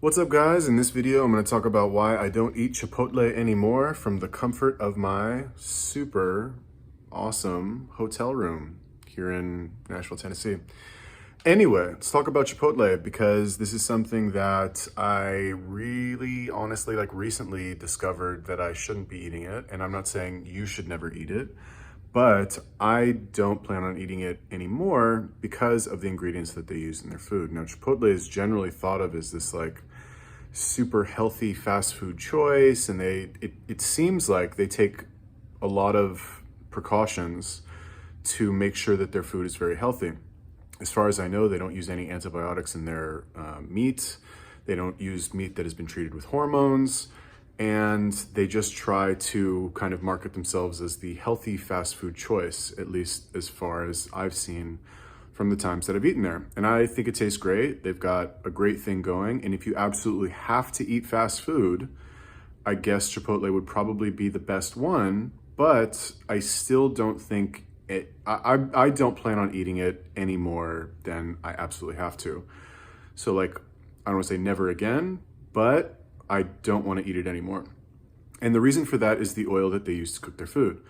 What's up, guys? In this video, I'm going to talk about why I don't eat Chipotle anymore from the comfort of my super awesome hotel room here in Nashville, Tennessee. Anyway, let's talk about Chipotle because this is something that I really honestly recently discovered that I shouldn't be eating it. And I'm not saying you should never eat it, but I don't plan on eating it anymore because of the ingredients that they use in their food. Now, Chipotle is generally thought of as this super healthy fast food choice, and it seems like they take a lot of precautions to make sure that their food is very healthy. As far as I know, they don't use any antibiotics in their meat. They don't use meat that has been treated with hormones, and they just try to kind of market themselves as the healthy fast food choice, at least as far as I've seen from the times that I've eaten there. And I think it tastes great. They've got a great thing going. And if you absolutely have to eat fast food, I guess Chipotle would probably be the best one, but I still don't think I don't plan on eating it any more than I absolutely have to. So I don't want to say never again, but I don't want to eat it anymore. And the reason for that is the oil that they use to cook their food.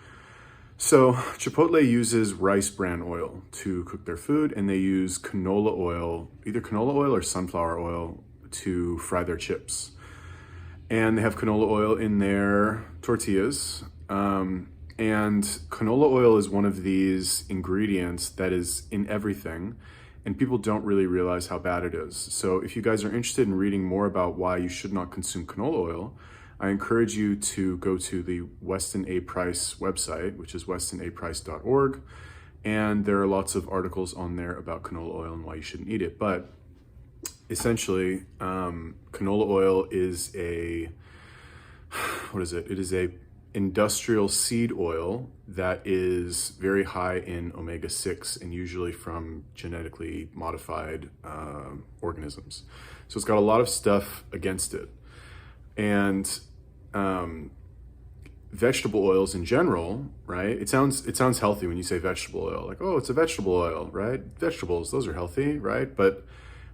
So Chipotle uses rice bran oil to cook their food, and they use canola oil, either canola oil or sunflower oil, to fry their chips. And they have canola oil in their tortillas. And canola oil is one of these ingredients that is in everything, and people don't really realize how bad it is. So if you guys are interested in reading more about why you should not consume canola oil, I encourage you to go to the Weston A. Price website, which is westonaprice.org, and there are lots of articles on there about canola oil and why you shouldn't eat it. But essentially, canola oil is It is a industrial seed oil that is very high in omega-6 and usually from genetically modified organisms. So it's got a lot of stuff against it. And vegetable oils in general, right? It sounds healthy when you say vegetable oil, like, oh, it's a vegetable oil, right? Vegetables, those are healthy, right? But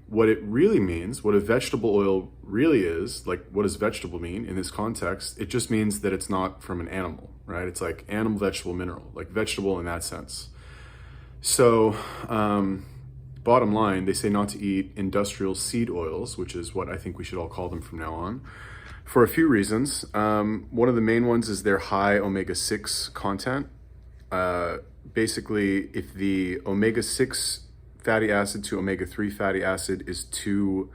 what it really means, what a vegetable oil really is, what does vegetable mean in this context? It just means that it's not from an animal, right? It's like animal, vegetable, mineral, like vegetable in that sense. So, bottom line, they say not to eat industrial seed oils, which is what I think we should all call them from now on, for a few reasons. One of the main ones is their high omega-6 content. Basically, if the omega-6 fatty acid to omega-3 fatty acid is too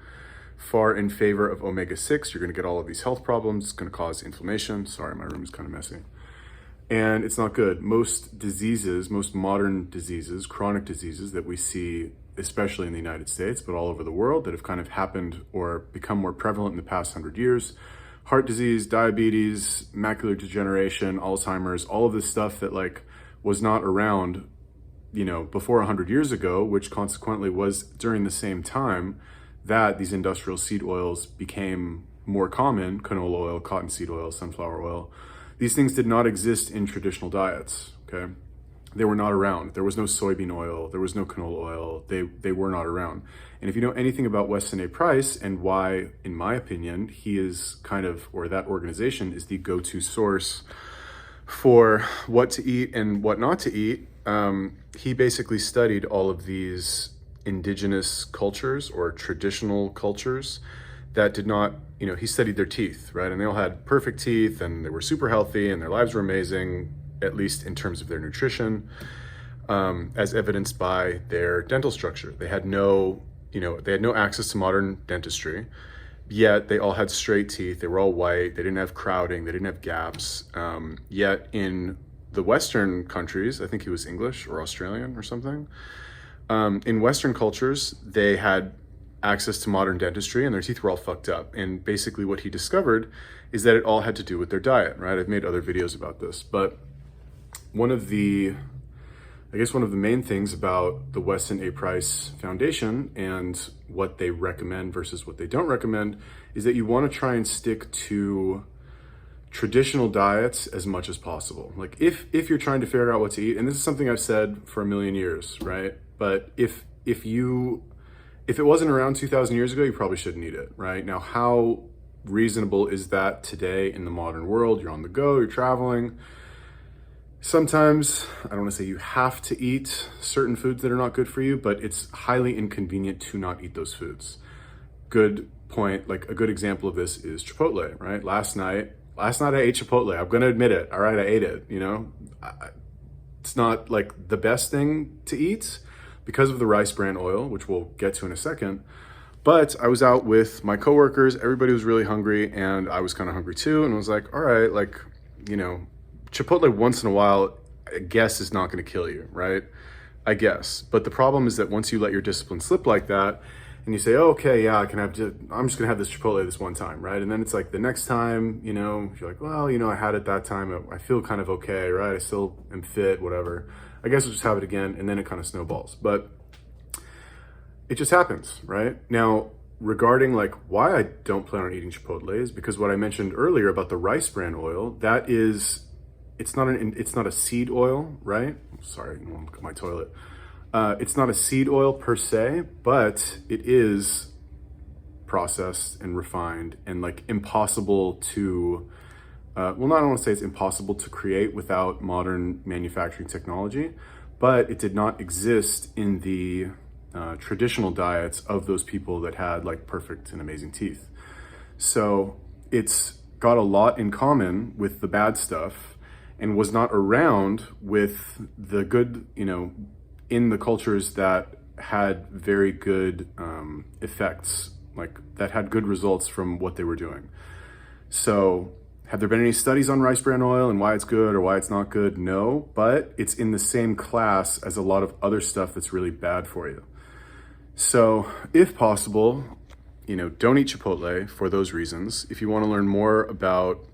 far in favor of omega-6, you're gonna get all of these health problems. It's gonna cause inflammation. Sorry, my room is kind of messy. And it's not good. Most diseases, most modern diseases, chronic diseases that we see, especially in the United States, but all over the world, that have kind of happened or become more prevalent in the past 100 years, heart disease, diabetes, macular degeneration, Alzheimer's, all of this stuff that was not around, before 100 years ago, which consequently was during the same time that these industrial seed oils became more common: canola oil, cottonseed oil, sunflower oil. These things did not exist in traditional diets, okay? They were not around. There was no soybean oil. There was no canola oil. They were not around. And if you know anything about Weston A. Price and why, in my opinion, he is or that organization is the go-to source for what to eat and what not to eat, he basically studied all of these indigenous cultures or traditional cultures that did not, he studied their teeth, right? And they all had perfect teeth and they were super healthy and their lives were amazing, at least in terms of their nutrition, as evidenced by their dental structure. They had no access to modern dentistry, yet they all had straight teeth. They were all white. They didn't have crowding. They didn't have gaps. Yet in the Western countries, I think he was English or Australian or something, in Western cultures, they had access to modern dentistry and their teeth were all fucked up. And basically what he discovered is that it all had to do with their diet, right? I've made other videos about this, but one of the main things about the Weston A. Price Foundation and what they recommend versus what they don't recommend is that you want to try and stick to traditional diets as much as possible. If you're trying to figure out what to eat, and this is something I've said for a million years, right? But if you If it wasn't around 2,000 years ago, you probably shouldn't eat it, right? Now, how reasonable is that today in the modern world? You're on the go, you're traveling. Sometimes, I don't want to say you have to eat certain foods that are not good for you, but it's highly inconvenient to not eat those foods. Good point, like a good example of this is Chipotle, right? Last night I ate Chipotle. I'm gonna admit it. All right, I ate it, It's not like the best thing to eat because of the rice bran oil, which we'll get to in a second. But I was out with my coworkers, everybody was really hungry, and I was kind of hungry too, and was like, all right, like, Chipotle once in a while, I guess, is not going to kill you, right? I guess. But the problem is that once you let your discipline slip like that, and you say, oh, okay, yeah, I'm just going to have this Chipotle this one time, right? And then it's like the next time, you're like, well, I had it that time. I feel kind of okay, right? I still am fit, whatever. I guess I'll just have it again. And then it kind of snowballs. But it just happens, right? Now, regarding like why I don't plan on eating Chipotle is because what I mentioned earlier about the rice bran oil, it's not a seed oil, right? Sorry, look at my toilet. It's not a seed oil per se, but it is processed and refined and like impossible to, not I don't want to say it's impossible to create without modern manufacturing technology, but it did not exist in the traditional diets of those people that had like perfect and amazing teeth. So it's got a lot in common with the bad stuff and was not around with the good, in the cultures that had very good effects, like that had good results from what they were doing. So have there been any studies on rice bran oil and why it's good or why it's not good? No, but it's in the same class as a lot of other stuff that's really bad for you. So if possible, don't eat Chipotle for those reasons. If you want to learn more about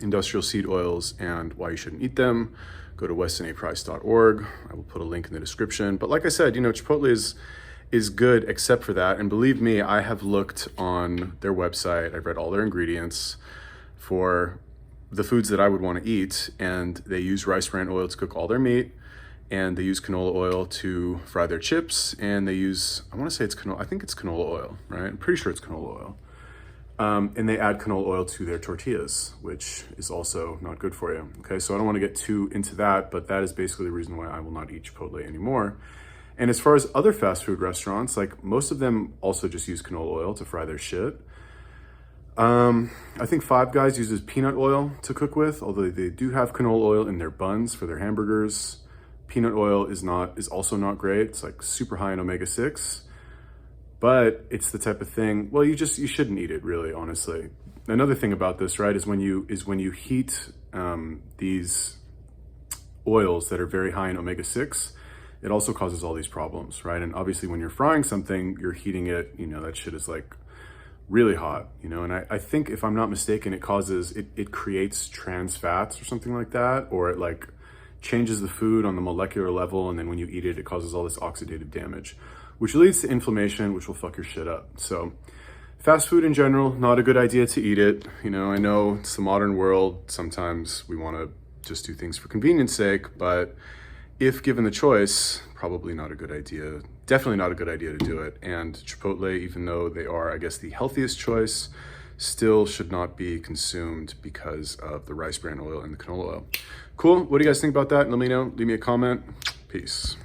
industrial seed oils and why you shouldn't eat them, go to westinaprice.org. I will put a link in the description. But like I said, Chipotle is good except for that. And believe me, I have looked on their website. I've read all their ingredients for the foods that I would want to eat. And they use rice bran oil to cook all their meat. And they use canola oil to fry their chips. And they use, I think it's canola oil, right? I'm pretty sure it's canola oil. And they add canola oil to their tortillas, which is also not good for you. Okay, so I don't want to get too into that, but that is basically the reason why I will not eat Chipotle anymore. And as far as other fast food restaurants, like most of them also just use canola oil to fry their shit. I think Five Guys uses peanut oil to cook with, although they do have canola oil in their buns for their hamburgers. Peanut oil is also not great. It's like super high in omega-6. But it's the type of thing, well, you shouldn't eat it really, honestly. Another thing about this, right, is when you heat these oils that are very high in omega-6, it also causes all these problems, right? And obviously when you're frying something, you're heating it, that shit is like really hot, and I think if I'm not mistaken, it creates trans fats or something like that, or it like changes the food on the molecular level. And then when you eat it, it causes all this oxidative damage, which leads to inflammation, which will fuck your shit up. So fast food in general, not a good idea to eat it. I know it's the modern world. Sometimes we want to just do things for convenience sake, but if given the choice, probably not a good idea. Definitely not a good idea to do it. And Chipotle, even though they are, I guess, the healthiest choice, still should not be consumed because of the rice bran oil and the canola oil. Cool. What do you guys think about that? Let me know. Leave me a comment. Peace.